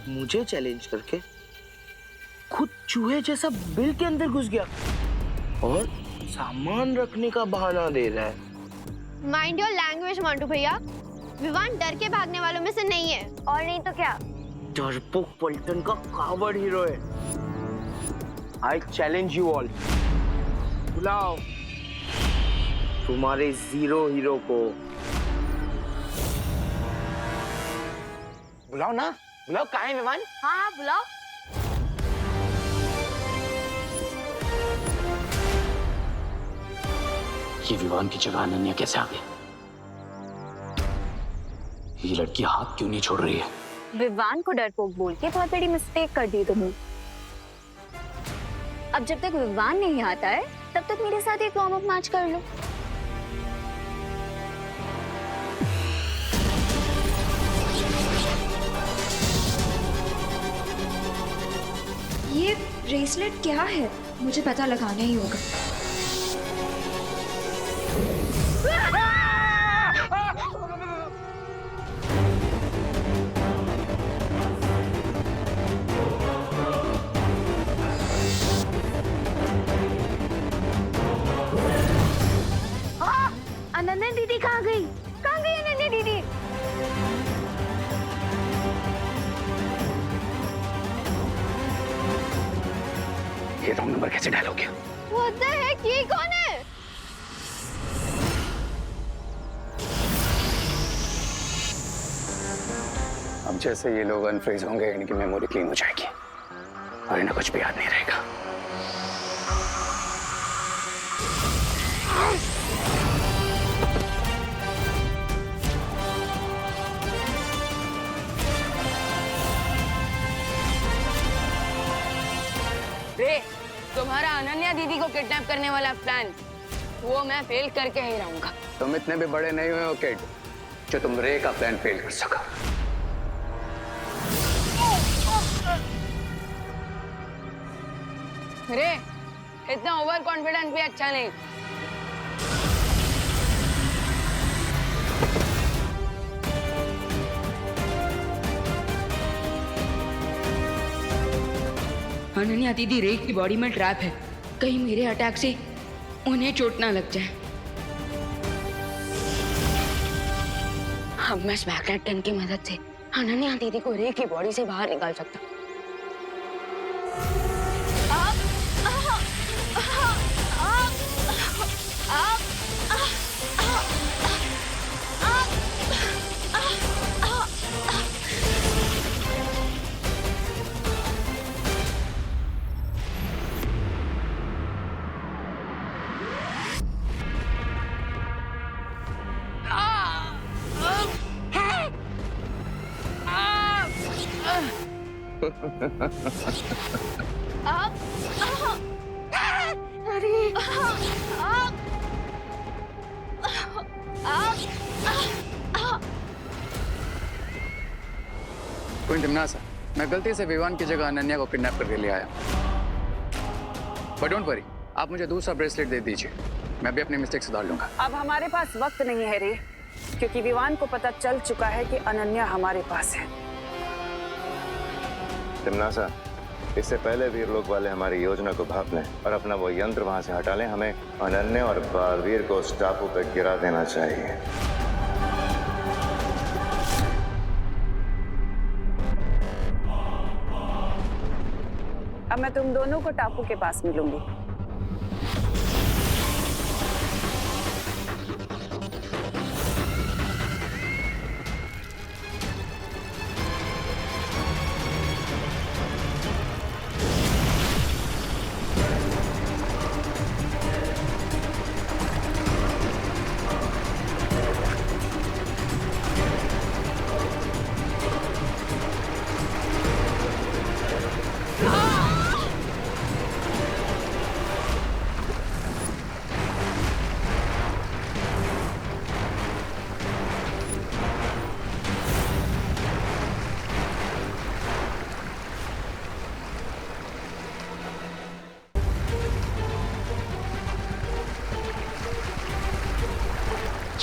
मुझे चैलेंज करके खुद चूहे जैसा बिल के अंदर घुस गया और सामान रखने का बहाना दे रहा है। माइंड योर लैंग्वेज मंटू भैया। विवान डर के भागने वालों में से नहीं है, और नहीं तो क्या। डरपोक पलटन का कावड़ हीरो है। आई चैलेंज यू ऑल, बुलाओ तुम्हारे जीरो हीरो को। बुलाओ ना, बुलाओ। कहाँ है विवान? हाँ बुलाओ। ये विवान की जगह अनन्या कैसे आ गई? ये लड़की हाथ क्यों नहीं छोड़ रही है? विवान को डरपोक बोल के बहुत बड़ी मिस्टेक कर दी तुमने। अब जब तक विवान नहीं आता है तब तक मेरे साथ एक वार्म अप मैच कर लो। ये ब्रेसलेट क्या है? मुझे पता लगाना ही होगा। अनन्या दीदी कहाँ गई? कहाँ गई अनन्या दीदी? ये रॉन्ग नंबर कैसे डायल हो गया? What the heck? ये कौन है? अब जैसे ये लोग अनफ्रीज होंगे इनकी मेमोरी क्लीन हो जाएगी और इन्हें कुछ भी याद नहीं रहेगा। रे, तुम्हारा अनन्या दीदी को किडनैप करने वाला प्लान वो मैं फेल करके ही रहूंगा। तुम इतने भी बड़े नहीं हुए हो किड जो तुम रे का प्लान फेल कर सको। रे, इतना ओवर कॉन्फिडेंस भी अच्छा नहीं। अनन्या दीदी रे की बॉडी में ट्रैप है, कहीं मेरे अटैक से उन्हें चोट ना लग जाए। अब मैं स्मैकनेट गन की मदद से अनन्या दीदी को रे की बॉडी से बाहर निकाल सकता हूँ। क्वीन टिमनासा, मैं गलती से विवान की जगह अनन्या को किडनैप करके ले आया। बट डोंट वरी, आप मुझे दूसरा ब्रेसलेट दे दीजिए, मैं भी अपनी मिस्टेक सुधार लूंगा। अब हमारे पास वक्त नहीं है रे, क्योंकि विवान को पता चल चुका है कि अनन्या हमारे पास है। टिमनासा, इससे पहले वीर लोग वाले हमारी योजना को भाप लें और अपना वो यंत्र वहां से हटा लें, हमें अनन्या और बालवीर को उस टापू पर गिरा देना चाहिए। अब मैं तुम दोनों को टापू के पास मिलूंगी।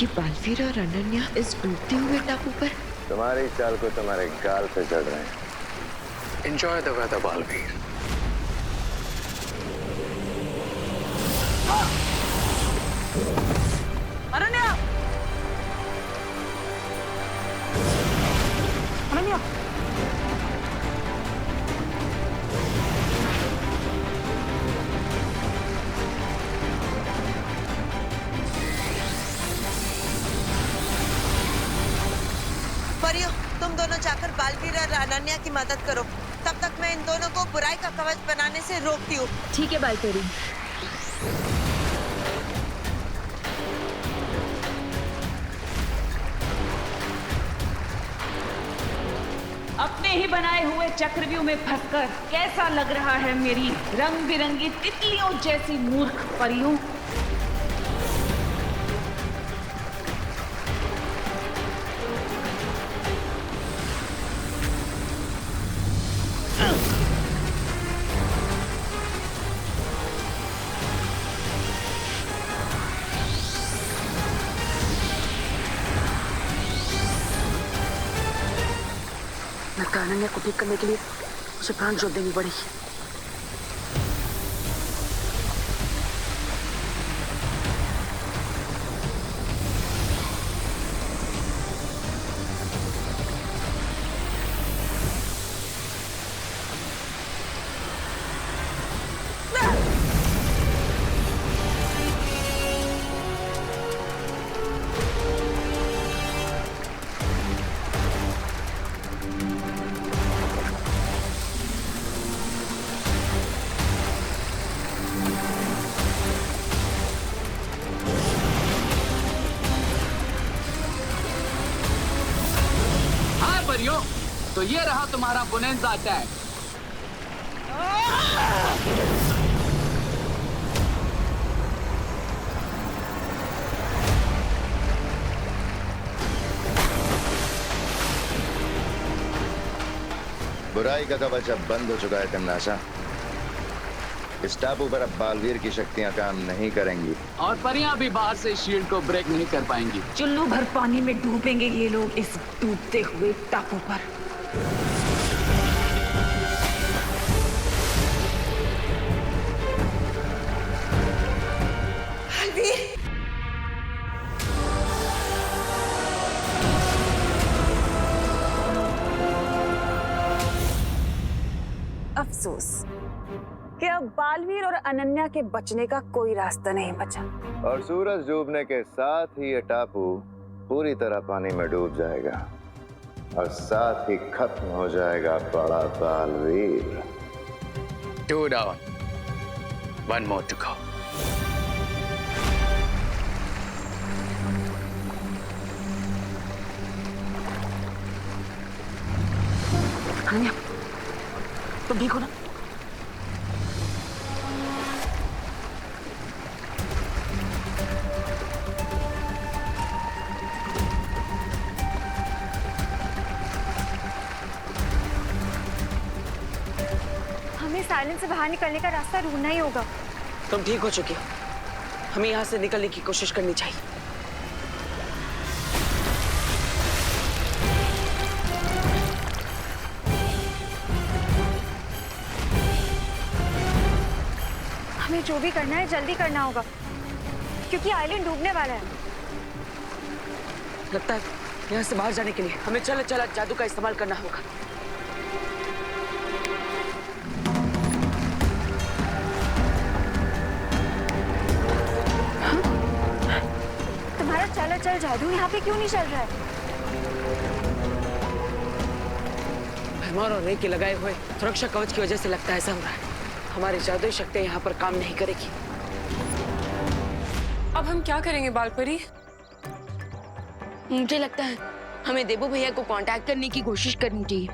ये बालवीर और अनन्या इस डूबते हुए टापू पर तुम्हारी चाल को तुम्हारे गाल पे चढ़ रहे हैं। Enjoy the weather, Balveer. Ananya! Ananya! परियों, तुम दोनों जाकर बालवीर और अनन्या की मदद करो। तब तक मैं इन दोनों को बुराई का कवच बनाने से रोकती हूँ। ठीक है बालपेरी। अपने ही बनाए हुए चक्रव्यूह में फंसकर कैसा लग रहा है मेरी रंग बिरंगी तितलियों जैसी मूर्ख परियों? लगता है अनन्या को ठीक करने के लिए उसे प्राण ज्योत देनी पड़ेगी। तो ये रहा तुम्हारा बोनेंजा अटैक। बुराई का कवच अब बंद हो चुका है तिमनाशा। इस टापू पर अब बालवीर की शक्तियां काम नहीं करेंगी और परियां भी बाहर से शील्ड को ब्रेक नहीं कर पाएंगी। चुल्लू भर पानी में डूबेंगे ये लोग इस डूबते हुए टापू पर। अफसोस कि अब बालवीर और अनन्या के बचने का कोई रास्ता नहीं बचा। और सूरज डूबने के साथ ही ये टापू पूरी तरह पानी में डूब जाएगा और साथ ही खत्म हो जाएगा बड़ा Baalveer. 2 down, 1 more to go. Ananya, तुम ठीक हो ना? हमें साइलेंस से बाहर निकलने का रास्ता ढूंढना ही होगा। तुम ठीक हो चुकी हो, हमें यहाँ से निकलने की कोशिश करनी चाहिए। हमें जो भी करना है जल्दी करना होगा क्योंकि आइलैंड डूबने वाला है। लगता है यहाँ से बाहर जाने के लिए हमें चल जादू का इस्तेमाल करना होगा। हाँ? तुम्हारा चल जादू यहाँ पे क्यों नहीं चल रहा है? भैमार और रे के लगाए हुए सुरक्षा कवच की वजह से लगता है ऐसा हो रहा है। हमारी जादुई शक्तियां यहाँ पर काम नहीं करेगी। अब हम क्या करेंगे बालपरी? मुझे लगता है हमें देबू भैया को कांटेक्ट करने की कोशिश करनी चाहिए।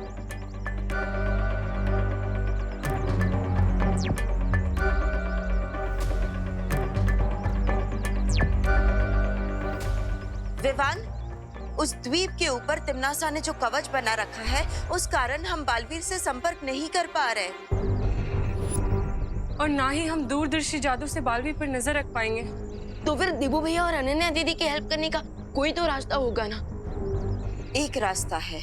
विवान, उस द्वीप के ऊपर तिमनासा ने जो कवच बना रखा है उस कारण हम बालवीर से संपर्क नहीं कर पा रहे और ना ही हम दूरदर्शी जादू से बालवीर पर नजर रख पाएंगे। तो फिर देबू भैया और अनन्या दीदी की हेल्प करने का कोई तो रास्ता होगा ना? एक रास्ता है,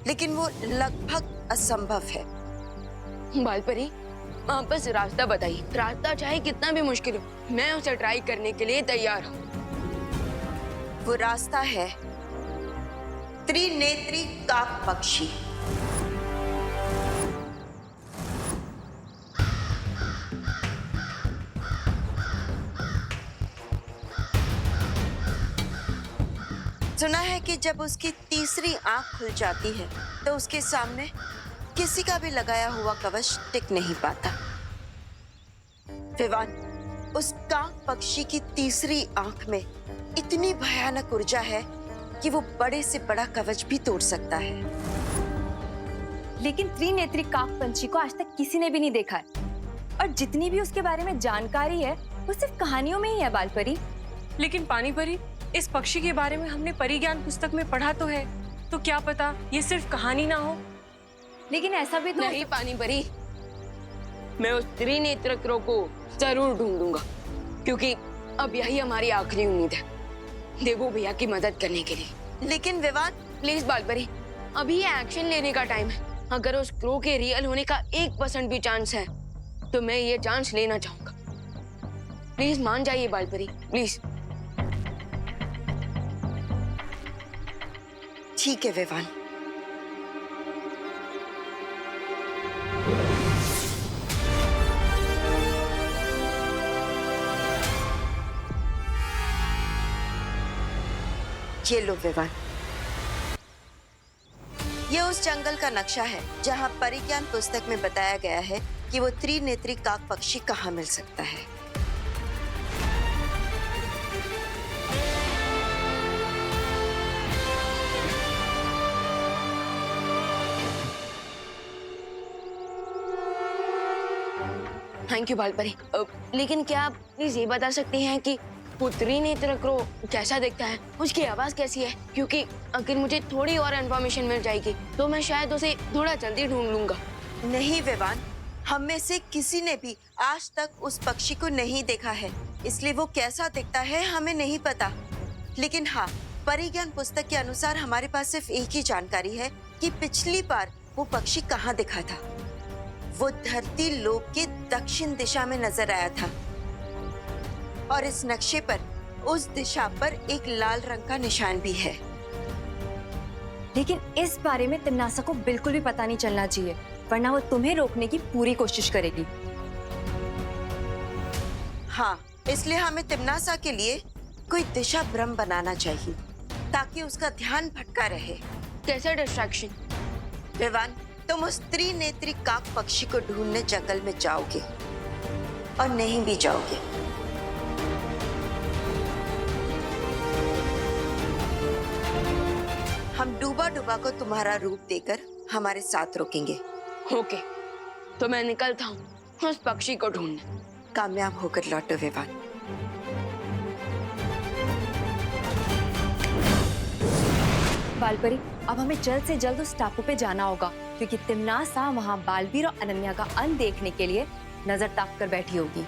लेकिन वो लगभग असंभव है। बालपरी, आप बस रास्ता बताइए। रास्ता चाहे कितना भी मुश्किल हो, मैं उसे ट्राई करने के लिए तैयार हूँ। वो रास्ता है त्रिनेत्री काक पक्षी। सुना है कि जब उसकी तीसरी आंख खुल जाती है तो उसके सामने किसी का भी लगाया हुआ कवच टिक नहीं पाता। विवान, उस काक पक्षी की तीसरी आंख में इतनी भयानक ऊर्जा है कि वो बड़े से बड़ा कवच भी तोड़ सकता है। लेकिन त्रिनेत्री काक पंछी को आज तक किसी ने भी नहीं देखा है, और जितनी भी उसके बारे में जानकारी है वो सिर्फ कहानियों में ही है बालपरी। लेकिन पानी परी, इस पक्षी के बारे में हमने परिज्ञान पुस्तक में पढ़ा तो है, तो क्या पता ये सिर्फ कहानी ना हो। लेकिन ऐसा भी तो नहीं पानी परी, मैं उस त्रिनेत्र क्रो को जरूर ढूंढूंगा, क्योंकि अब यही हमारी आखिरी उम्मीद है देवू भैया की मदद करने के लिए। लेकिन विवान, प्लीज बालपरी, अभी ये एक्शन लेने का टाइम है। अगर उस क्रो के रियल होने का 1% भी चांस है तो मैं ये चांस लेना चाहूंगा। प्लीज मान जाइए बालपरी, प्लीज। ठीक है विवान। ये लो विवान, ये उस जंगल का नक्शा है जहां परिज्ञान पुस्तक में बताया गया है कि वो त्रिनेत्री काक पक्षी कहाँ मिल सकता है। Thank you Balpari. लेकिन क्या आप प्लीज ये बता सकती हैं कि वो त्रिनेत्र क्रो कैसा दिखता है, उसकी आवाज कैसी है? क्योंकि अगर मुझे थोड़ी और इन्फॉर्मेशन मिल जाएगी तो मैं शायद उसे थोड़ा जल्दी ढूंढ लूंगा। नहीं विवान, हम में से किसी ने भी आज तक उस पक्षी को नहीं देखा है, इसलिए वो कैसा दिखता है हमें नहीं पता। लेकिन हाँ, परिज्ञान पुस्तक के अनुसार हमारे पास सिर्फ एक ही जानकारी है कि पिछली बार वो पक्षी कहाँ दिखा था। वो धरती लोक के दक्षिण दिशा में नजर आया था, और इस नक्शे पर उस दिशा पर एक लाल रंग का निशान भी है। लेकिन इस बारे में तिम्नासा को बिल्कुल भी पता नहीं चलना चाहिए, वरना वो तुम्हें रोकने की पूरी कोशिश करेगी। हाँ, इसलिए हमें तिम्नासा के लिए कोई दिशा भ्रम बनाना चाहिए ताकि उसका ध्यान भटका रहे। कैसे डिस्ट्रैक्शन? विवान, तुम उस त्रिनेत्री काक पक्षी को ढूंढने जंगल में जाओगे और नहीं भी जाओगे। हम डूबा डूबा को तुम्हारा रूप देकर हमारे साथ रोकेंगे। ओके, तो मैं निकलता हूँ उस पक्षी को ढूंढने। कामयाब होकर लौटो विवान। बालपरी, अब हमें जल्द से जल्द उस टापू पे जाना होगा, क्योंकि तिम्नासा वहाँ बालवीर और अनन्या का अंत देखने के लिए नजर ताक कर बैठी होगी।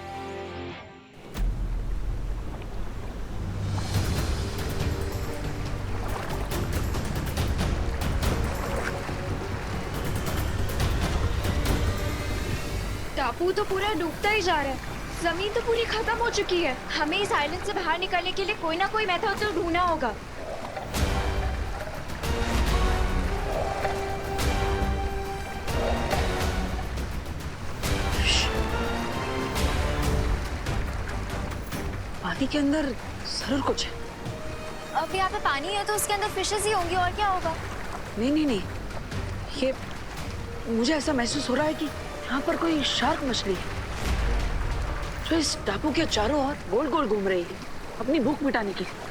टापू तो पूरा डूबता ही जा रहा है, जमीन तो पूरी खत्म हो चुकी है। हमें इस आइलैंड से बाहर निकलने के लिए कोई ना कोई मेथड तो ढूंढना होगा। पानी के अंदर जरूर कुछ है। अब यहाँ पे पानी है तो उसके अंदर फिशेस ही होंगी, और क्या होगा? नहीं नहीं नहीं, ये मुझे ऐसा महसूस हो रहा है कि यहाँ पर कोई शार्क मछली है जो इस टापू के चारों ओर गोल गोल घूम रही है अपनी भूख मिटाने के लिए।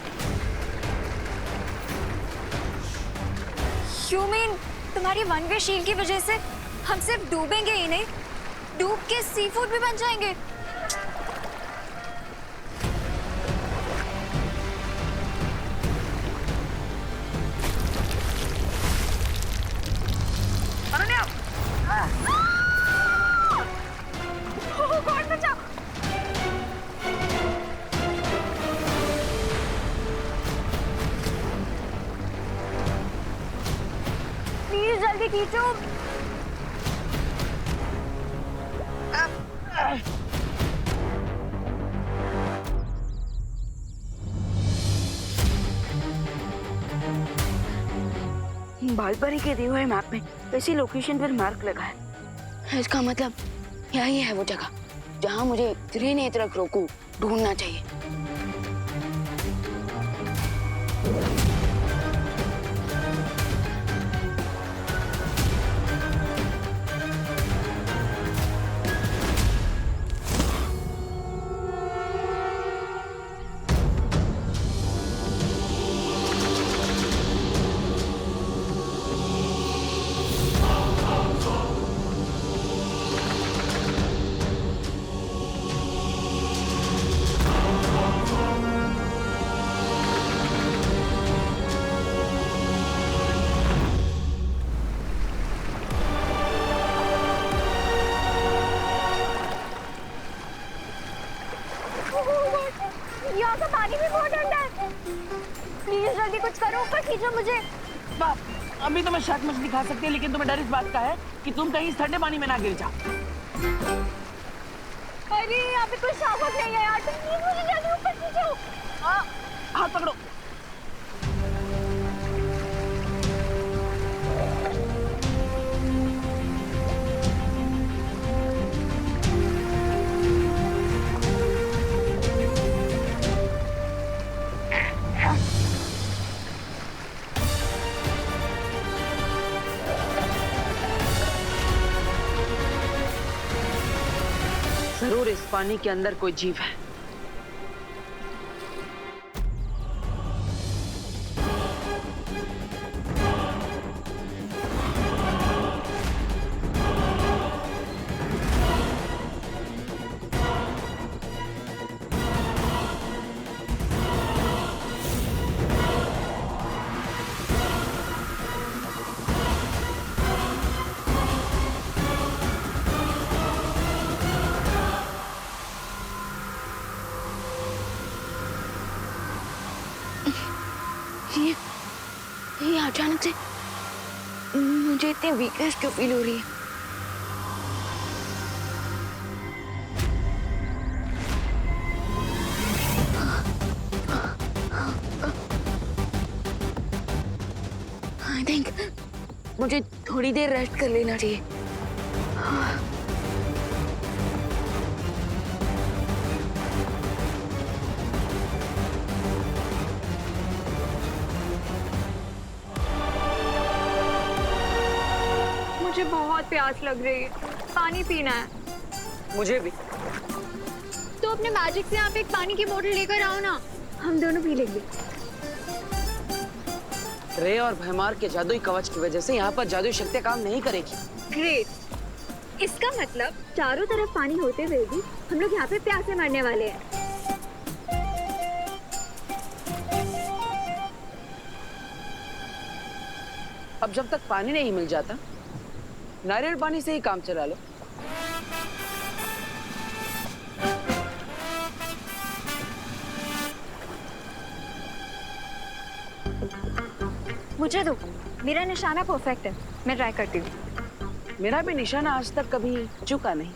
You mean, तुम्हारी वन वे शील की वजह से हम सिर्फ डूबेंगे ही नहीं, डूब के सी फूड भी बन जाएंगे। पीछू। बालपरी के दिए हुए मैप में ऐसी लोकेशन पर मार्क लगा है। इसका मतलब यही है वो जगह जहाँ मुझे त्रिनेत्र क्रो को ढूंढना चाहिए। यहाँ का पानी भी बहुत ठंडा है। प्लीज जल्दी कुछ करो, ऊपर खींचो मुझे। बाप, अभी तो मैं शार्क मछली खा सकती है, लेकिन तुम्हें डर इस बात का है कि तुम कहीं इस ठंडे पानी में ना गिर जाओ। अरे यहाँ पे कोई शार्क नहीं है यार, प्लीज मुझे जल्दी ऊपर खींचो। हाथ पकड़ो। जरूर इस पानी के अंदर कोई जीव है। ये अचानक से मुझे इतनी वीकनेस क्यों फील हो रही है? आई थिंक मुझे थोड़ी देर रेस्ट कर लेना चाहिए। मुझे बहुत प्यास लग रही है, पानी पीना है। मुझे भी। तो अपने मैजिक से यहाँ पे एक पानी की बोतल लेकर आओ ना, हम दोनों पी लेंगे। रे और भैमार के जादुई कवच की वजह से यहाँ पर जादुई शक्तियाँ काम नहीं करेगी। ग्रेट, इसका मतलब चारों तरफ पानी होते हुए भी हम लोग यहाँ पे प्यासे मरने वाले हैं। अब जब तक पानी नहीं मिल जाता, नारियल पानी से ही काम चला लो। मुझे दो, मेरा निशाना परफेक्ट है, मैं ट्राई करती हूँ। मेरा भी निशाना आज तक कभी चूका नहीं।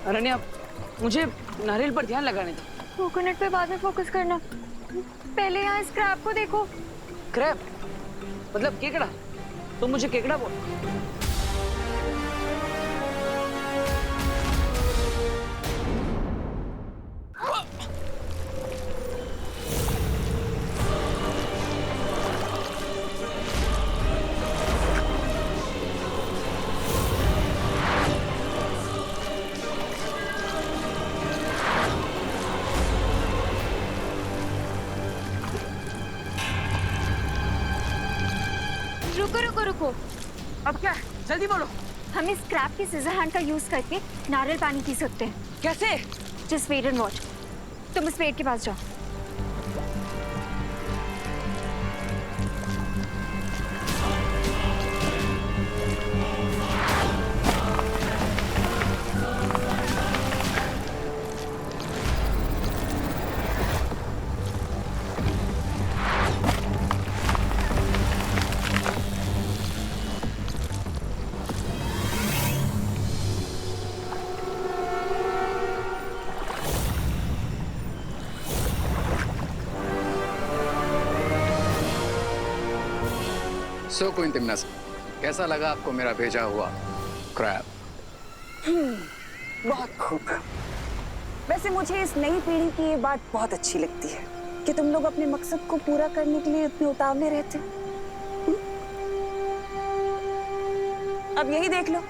अनन्या, मुझे नारियल पर ध्यान लगाने दो। कोकोनट पे बाद में फोकस करना, पहले यहाँ स्क्रैप को देखो। क्रैप मतलब केकड़ा? तुम मुझे केकड़ा बोल। रुको रुको रुको, अब क्या? जल्दी बोलो। हम इस स्क्रैप की सीजर हैंड का यूज करके नारियल पानी पी सकते हैं। कैसे? Just wait and watch. तुम उस पेड़ के पास जाओ। सो क्वीन तिमनासा, कैसा लगा आपको मेरा भेजा हुआ क्रैब? बहुत खूब। वैसे मुझे इस नई पीढ़ी की ये बात बहुत अच्छी लगती है कि तुम लोग अपने मकसद को पूरा करने के लिए इतने उतावले रहते हो। अब यही देख लो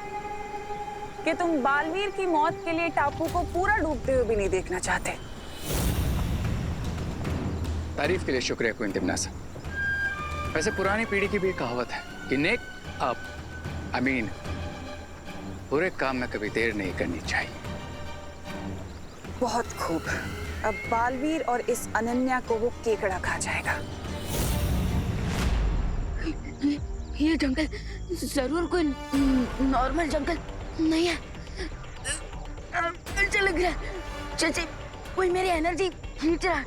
कि तुम बालवीर की मौत के लिए टापू को पूरा डूबते हुए भी नहीं देखना चाहते। तारीफ के लिए शुक्रिया क्वीन तिमनासा। वैसे पुरानी पीढ़ी की भी एक कहावत है कि नेक अप बुरे काम में कभी देर नहीं करनी चाहिए। बहुत खूब। अब बालवीर और इस अनन्या को वो केकड़ा खा जाएगा। ये जंगल जरूर कोई नॉर्मल जंगल नहीं है। अच्छा लग रहा है, जैसे कोई मेरी एनर्जी खींच रहा है।